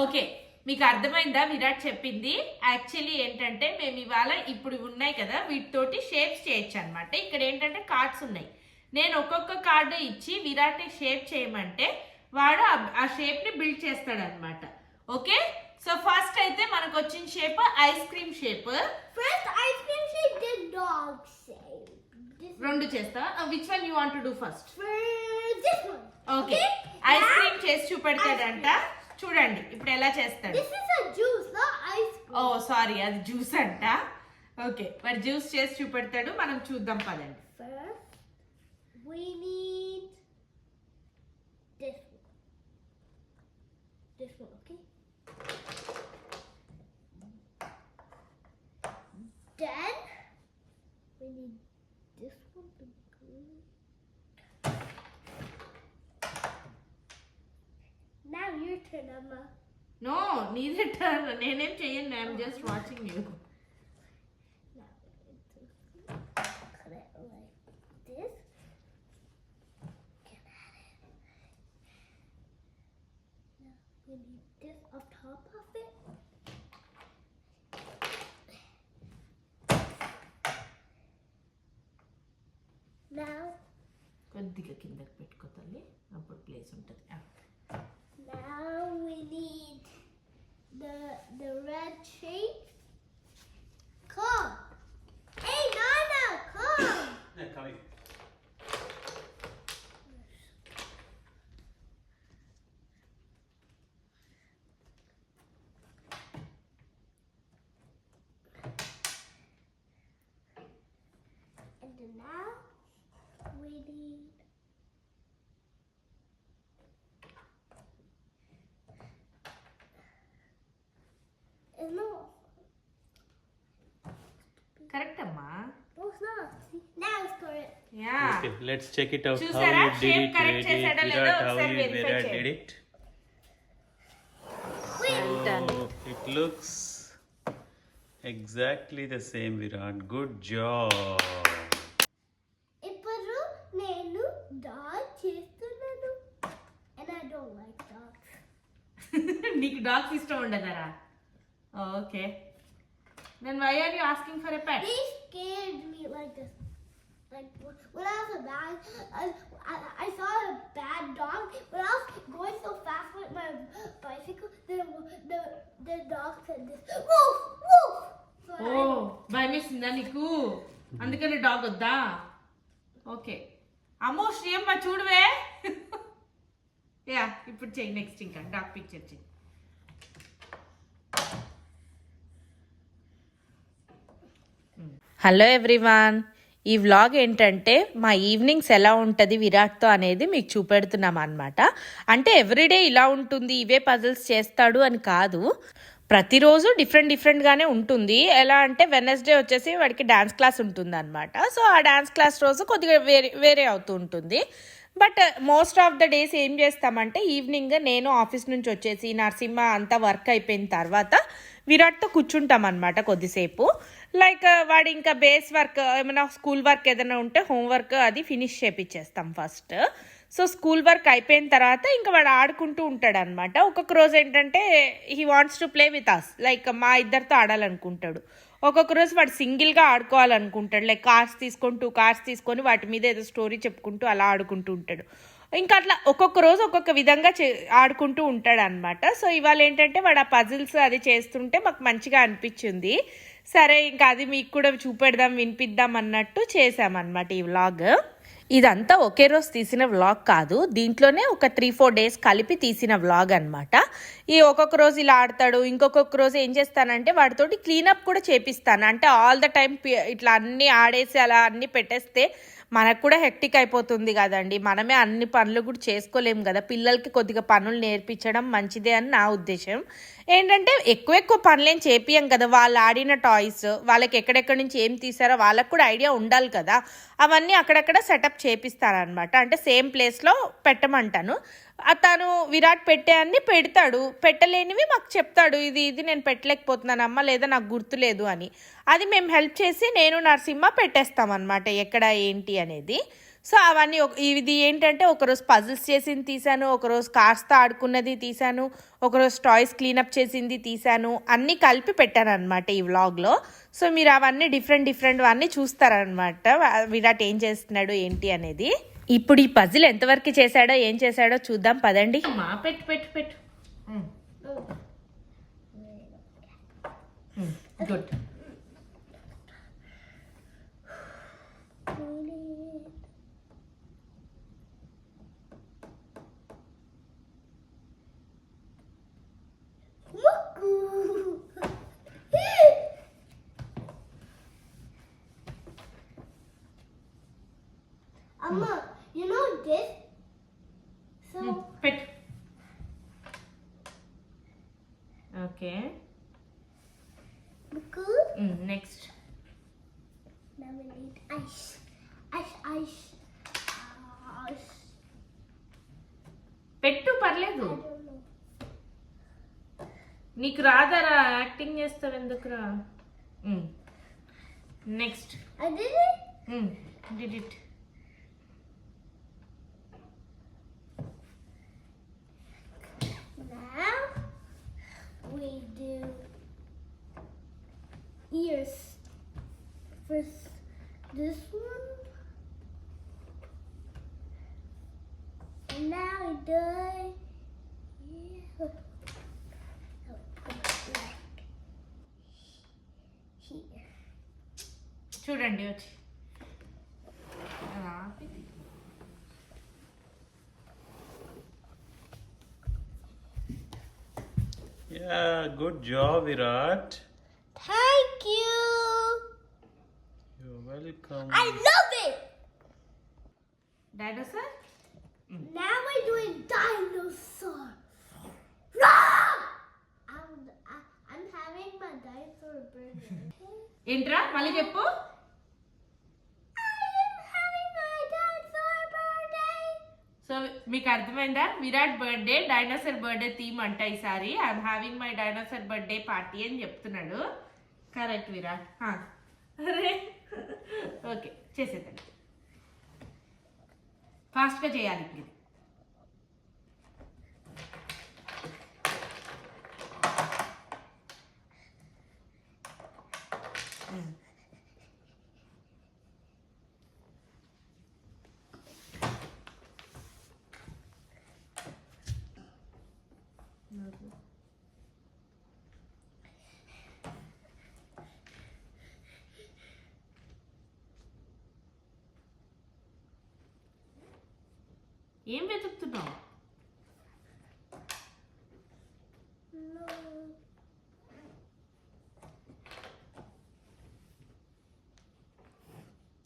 Okay, మీకు అర్థమైందా విరాట్ చెప్పింది? యాక్చువల్లీ ఏంటంటే మేము ఇవాళ ఇప్పుడు ఉన్నాయి కదా వీటితోటి షేప్స్ చేయొచ్చు అనమాట. ఇక్కడ ఏంటంటే కార్డ్స్ ఉన్నాయి. నేను ఒక్కొక్క కార్డు ఇచ్చి విరాట్ని షేప్ చేయమంటే వాడు ఆ షేప్ని బిల్డ్ చేస్తాడు అనమాట. ఓకే, సో ఫస్ట్ అయితే మనకు వచ్చిన shape ice cream shape. First ice cream shape then dog shape. రెండు చేస్తా. Which one you want to do first? This one. Okay, ice cream చేసి చూపెడతాడంట. చూడండి ఇప్పుడు ఎలా చేస్తాడు. This is a juice not ice cream. Oh sorry, అది juice అంట. ఓకే, మరి జ్యూస్ చేసి చూపెడతాడు, మనం చూద్దాం పదండి. First we need this one. This one, okay? Then we need this one to go. Now your turn, Amma. No, నీదే turn. నేనేం చెయ్యను, I'm just watching you. Now we need to cut it like this. Get at it. Now we need this on top of it. Now, కొద్దిగా కిందకి పెట్టుకో తల్లి, అప్పుడు place ఉంటుంది. now we need the red shape. Come. Hey, Nana, come. Yeah, coming. And then now we need no, correct అమ్మా. no, it's not. See, now it's correct. Yeah, Okay, let's check it out. చూసారా? How you did Shape it, correct చేసాడా లేదో Virat, how ఒకసారి you verify Virat చేయండి. did it. Well done. So it looks exactly the same, Virat. Good job. ఇప్పుడు నేను dog చేస్తున్నాను and I don't like dogs. నీకు dogs ఇష్టం ఉండదరా? Okay, then why are you asking for a pet? They scared me like this. Like when I was a bad, I saw a bad dog. When I was going so fast with my bicycle, the dog said this, woof, woof. So ఓ, భయం వేసిందా నీకు? అందుకని dog వద్దా? Okay, అమ్మో శ్రీయమ్మ చూడవే. Yeah, ఇప్పుడు చెయ్యి next, ఇంకా డాగ్ పిక్చర్ చెయ్యి. హలో ఎవ్రీవాన్, ఈ వ్లాగ్ ఏంటంటే మా ఈవినింగ్స్ ఎలా ఉంటుంది విరాట్తో అనేది మీకు చూపెడుతున్నాం అనమాట. అంటే ఎవ్రీడే ఇలా ఉంటుంది, ఇవే పజిల్స్ చేస్తాడు అని కాదు, ప్రతిరోజు డిఫరెంట్గానే ఉంటుంది. ఎలా అంటే వెనస్డే వచ్చేసి వాడికి డ్యాన్స్ క్లాస్ ఉంటుంది అనమాట. సో ఆ డ్యాన్స్ క్లాస్ రోజు కొద్దిగా వేరే అవుతూ ఉంటుంది. But most of the days ఏం చేస్తామంటే ఈవినింగ్ నేను ఆఫీస్ నుంచి వచ్చేసి నరసింహ అంతా వర్క్ అయిపోయిన తర్వాత విరాట్తో కూర్చుంటాం అనమాట కొద్దిసేపు. లైక్ వాడు ఇంకా బేస్ వర్క్ ఏమైనా స్కూల్ వర్క్ ఏదైనా ఉంటే హోంవర్క్ అది ఫినిష్ చేపించేస్తాం ఫస్ట్. సో స్కూల్ వర్క్ అయిపోయిన తర్వాత ఇంకా వాడు ఆడుకుంటూ ఉంటాడు అనమాట. ఒక్కొక్క రోజు ఏంటంటే he wants to play with us, like మా ఇద్దరితో ఆడాలనుకుంటాడు. ఒక్కొక్క రోజు వాడు సింగిల్గా ఆడుకోవాలనుకుంటాడు, లైక్ కార్స్ తీసుకొని 2 కార్స్ తీసుకొని వాటి మీద ఏదో స్టోరీ చెప్పుకుంటూ అలా ఆడుకుంటూ ఉంటాడు. ఇంకా అట్లా ఒక్కొక్క రోజు ఒక్కొక్క విధంగా ఆడుకుంటూ ఉంటాడు అనమాట. సో ఇవాళ ఏంటంటే వాడు ఆ పజిల్స్ అది చేస్తుంటే మాకు మంచిగా అనిపించింది. సరే ఇంకా అది మీకు కూడా చూపెడదాం వినిపిద్దాం అన్నట్టు చేసామన్నమాట ఈ వ్లాగ్. ఇదంతా ఒకే రోజు తీసిన వ్లాగ్ కాదు, దీంట్లోనే ఒక 3-4 డేస్ కలిపి తీసిన వ్లాగ్ అనమాట. ఈ ఒక్కొక్క రోజు ఇలా ఆడతాడు, ఇంకొక రోజు ఏం చేస్తానంటే వాడితోటి క్లీనప్ కూడా చేపిస్తాను. అంటే ఆల్ ద టైం ఇట్లా అన్నీ ఆడేసి అలా అన్నీ పెట్టేస్తే మనకు కూడా హెక్టిక్ అయిపోతుంది కదండి, మనమే అన్ని పనులు కూడా చేసుకోలేము కదా. పిల్లలకి కొద్దిగా పనులు నేర్పించడం మంచిదే అని నా ఉద్దేశం. ఏంటంటే ఎక్కువ పనులేం చేపియం కదా, వాళ్ళు ఆడిన టాయ్స్ వాళ్ళకి ఎక్కడెక్కడి నుంచి ఏం తీసారో వాళ్ళకు కూడా ఐడియా ఉండాలి కదా. అవన్నీ అక్కడక్కడ సెటప్ చేపిస్తారనమాట. అంటే సేమ్ ప్లేస్లో పెట్టమంటాను. తను విరాట్ పెట్టే అన్ని పెడతాడు, పెట్టలేనివి మాకు చెప్తాడు, ఇది నేను పెట్టలేకపోతున్నానమ్మా లేదా నాకు గుర్తులేదు అని. అది మేము హెల్ప్ చేసి నేను నరసింహ పెట్టేస్తాం అనమాట ఎక్కడ ఏంటి అనేది. సో అవన్నీ ఇది ఏంటంటే ఒకరోజు పజిల్స్ చేసింది తీసాను, ఒకరోజు కార్స్తో ఆడుకున్నది తీసాను, ఒకరోజు టాయ్స్ క్లీనప్ చేసింది తీసాను, అన్నీ కలిపి పెట్టాను అనమాట ఈ వ్లాగ్లో. సో మీరు అవన్నీ డిఫరెంట్ అన్నీ చూస్తారనమాట విరాట్ ఏం చేస్తున్నాడు ఏంటి అనేది. ఇప్పుడు ఈ పజిల్ ఎంతవరకు చేశాడో ఏం చేశాడో చూద్దాం పదండి. మా పెట్టు good. Amma, you know this? So, పెట్టు. Okay, good. Next. Now we need ice. Ice. పెట్టు పర్లేదు. I don't know. నీకు రాదరా, యాక్టింగ్ చేస్తావు ఎందుకురా. Next. I did it? Did it. Now we do ears. First this one. And now we do here. చూడండి వచ్చి. Yeah, good job, Virat. Thank you. You're welcome. I love it. Dinosaur. Now we're doing dinosaur. Roar! I'm having my dinosaur birthday. ఏంట్రా మళ్ళీ చెప్పు. I am having my dinosaur birthday. So మీకు అర్థమైందా, Virat birthday dinosaur birthday theme అంట ఈసారి. I'm having my dinosaur birthday party అని చెప్తున్నాడు. Correct Virat. అరే ఓకే, చేసేద్దండి. ఫాస్ట్గా చేయాలి ఇది. ఏం వెతుకుతున్నావు? No.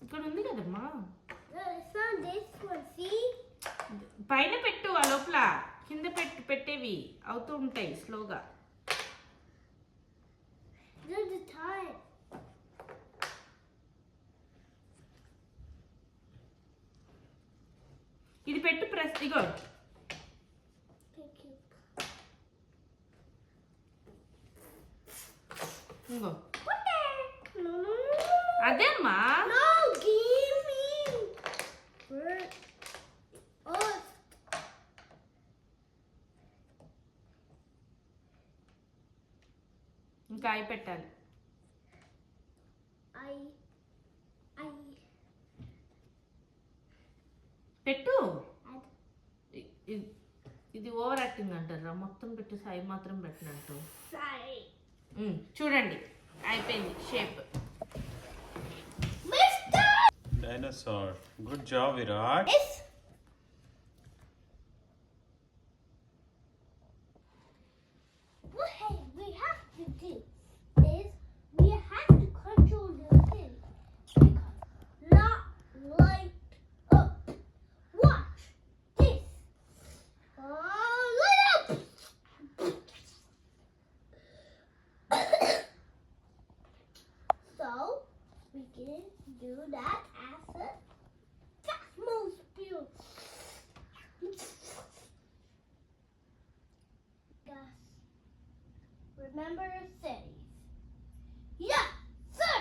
ఇక్కడ ఉంది కదమ్మా. No, it's not this one. See? పైన పెట్టు, ఆ లోపల కింద పెట్టేవి అవుతూ ఉంటాయి స్లోగా. There's the time. ఇది పెట్టు, ప్రెస్. Ego Thank you. ఇంగో What the? No. అదే అమ్మా. No, give me. Bird. Oh. ఇంకా అయి పెట్టాలి. I. పెట్టు. ఇది ఓవర్ యాక్టింగ్ అంటారా, మొత్తం పెట్టి సై మాత్రం పెట్టినట్టు. Sorry. చూడండి అయిపోయింది shape. Mister. Dinosaur. Good job, Virat. It's. What we have to do is we have to control the thing. Not light up. Watch this. Light up. So we can do that as a Fastmo's spill. Guys, remember cities. Yeah, sir.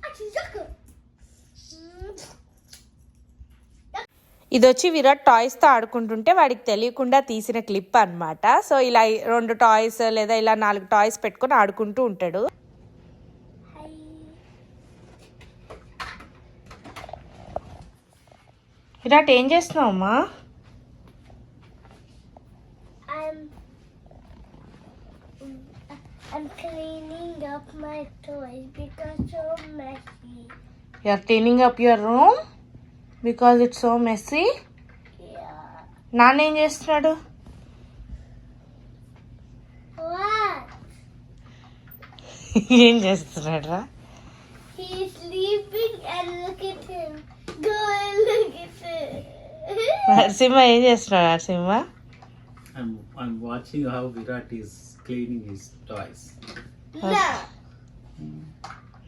Actually, ఇది వచ్చి విరాట్ టాయ్స్తో ఆడుకుంటుంటే వాడికి తెలియకుండా తీసిన clip అన్నమాట. So ఇలా 2 toys లేదా ఇలా 4 toys పెట్టుకొని ఆడుకుంటూ ఉంటాడు. విరాట్ ఏం చేస్తున్నావు అమ్మా? I'm cleaning up my toys because so messy. You are cleaning up your room because it's so messy. Yeah. నాన్న ఏం చేస్తున్నాడు? What? ఏం చేస్తున్నాడు రా? He's sleeping and look at him. Go and look at him. Narasimha ఏం చేస్తున్నాడు? Narasimha I'm watching how Virat is cleaning his toys. No.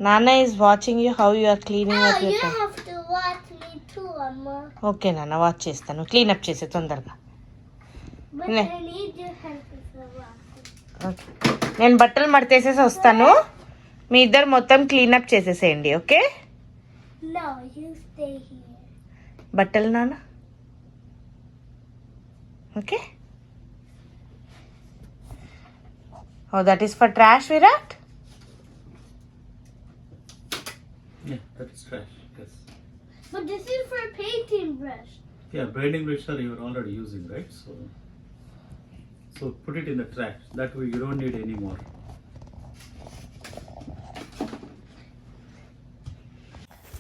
నాన్న is watching you how you are cleaning Oh, up you your have to watch me too, Amma. Okay నాన్న watch చేస్తాను. Cleanup చేసే తొందరగా. But No. I need your help with the washing. Okay నేను బట్టలు మడతేసేసి వస్తాను. మీ ఇద్దరు మొత్తం క్లీనప్ చేసేసేయండి. Okay No, you stay here. బట్టలు నాన్న. Okay oh that is for trash Virat. Yeah, that is trash. Yes. But this is for painting brush. Yeah, braiding brush you are already using, right? So put it in the trash. That way you don't need any more.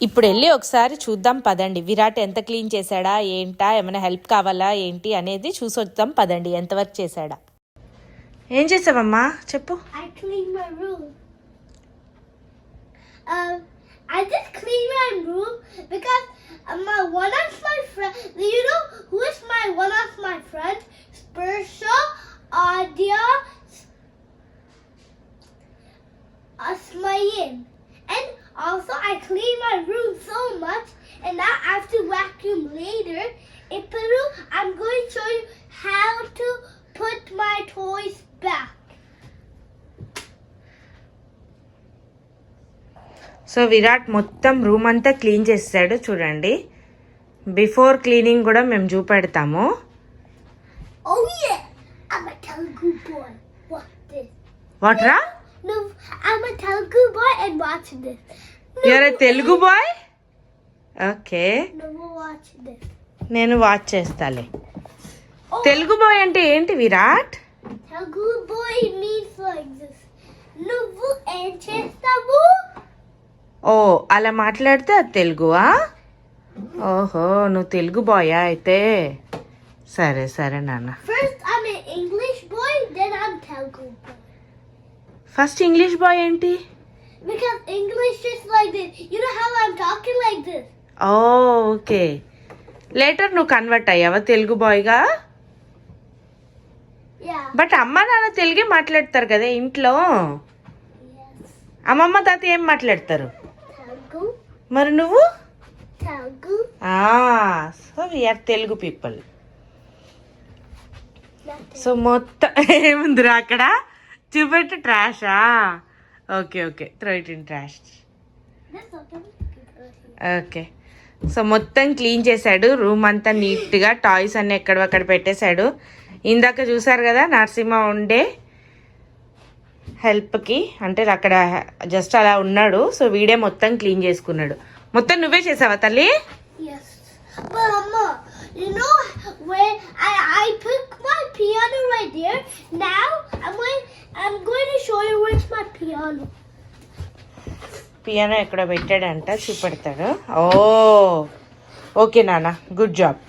ఇప్పుడు వెళ్ళి ఒకసారి చూద్దాం పదండి. విరాట్ ఎంత clean చేశాడా ఏంటా, ఏమైనా help కావాలా ఏంటి అనేది చూసొద్దాం పదండి. ఎంతవరకు చేశాడా? ఏం చేసావమ్మా చెప్పు. I cleaned my room. I just cleaned my room because one of my friends, you know who is one of my friends? Spursha, Adia, Asmayin. And also I cleaned my room so much and now I have to vacuum later. In Peru, I'm going to show you how to put my toys back. So Virat మొత్తం room అంతా clean చేసాడు చూడండి. Before cleaning కూడా మేము చూపెడతాము. Oh yeah, I'm a Telugu boy. Watch this. What రా? No, I'm a Telugu boy and watch this. You're a Telugu boy? Okay No, watch this. నేను watch చేస్తాలే. Oh, తెలుగు బాయ్ అంటే ఏంటి Virat? Telugu boy means like this. Nuvu and chestavu. ఓ అలా మాట్లాడితే అది తెలుగువా? ఓహో నువ్వు తెలుగు బాయా అయితే? సరే సరే నాన్న. First I'm an English boy, then I'm Telugu boy. First English boy ఏంటి? Because English is like this. You know how I'm talking like this? Oh okay. Later నువ్వు కన్వర్ట్ అయ్యావా తెలుగు బాయ్గా? Yeah. బట్ అమ్మ నాన్న తెలుగే మాట్లాడతారు కదా ఇంట్లో. Yes. అమ్మమ్మ తాత ఏం మాట్లాడతారు? Telugu. మరి నువ్వు? Telugu. So we are Telugu people. Nothing. So మొత్తం ఏముందిరా అక్కడ చూపెట్టు. ట్రాషా? Okay okay throw it in trash. That's nothing. Okay so మొత్తం క్లీన్ చేశాడు రూమ్ అంతా నీట్గా. టాయ్స్ అన్నీ ఎక్కడక్కడ పెట్టేశాడు. ఇందాక చూసారు కదా నరసింహ ఉండే హెల్ప్కి, అంటే అక్కడ జస్ట్ అలా ఉన్నాడు. సో వీడే మొత్తం క్లీన్ చేసుకున్నాడు. మొత్తం నువ్వే చేసావా తల్లి? Yes. But Mama, you know where I put my piano right there. Now I'm going to show you where's my piano. Piano ఎక్కడ పెట్టాడంట చూపెడతాడు. ఓ ఓకే నాన్న గుడ్ జాబ్.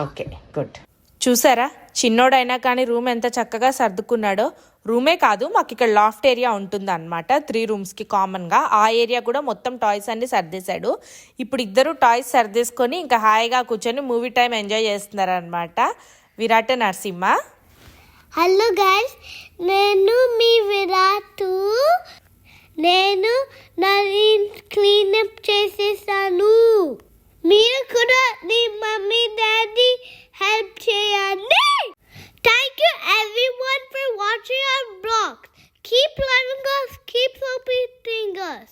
Okay good. చూసారా చిన్నోడైనా కానీ రూమ్ ఎంత చక్కగా సర్దుకున్నాడో. రూమే కాదు మాకు ఇక్కడ లాఫ్ట్ ఏరియా ఉంటుంది అనమాట 3 రూమ్స్కి కామన్గా. ఆ ఏరియా కూడా మొత్తం టాయ్స్ అన్ని సర్దేశాడు. ఇప్పుడు ఇద్దరు టాయ్స్ సర్దేసుకొని ఇంకా హాయిగా కూర్చొని మూవీ టైం ఎంజాయ్ చేస్తున్నారు అనమాట విరాట్ నరసింహ. హలో గైస్, నేను మీ విరాటు. నేను నా క్లీనప్ చేసేసాను. మీరు కూడా మీ మమ్మీ డాడీ హెల్ప్ చేయండి. Thank you everyone for watching our vlogs. Keep loving us, keep supporting us.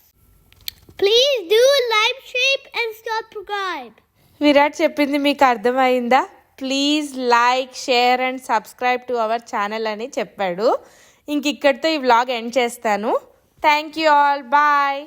Please do like, share and subscribe. Virat చెప్పింది మీకు అర్థమైందా? Please like, share and subscribe to our channel అని చెప్పాడు. ఇంక ఇక్కడితో ఈ వ్లాగ్ ఎండ్ చేస్తాను. Thank you all, bye.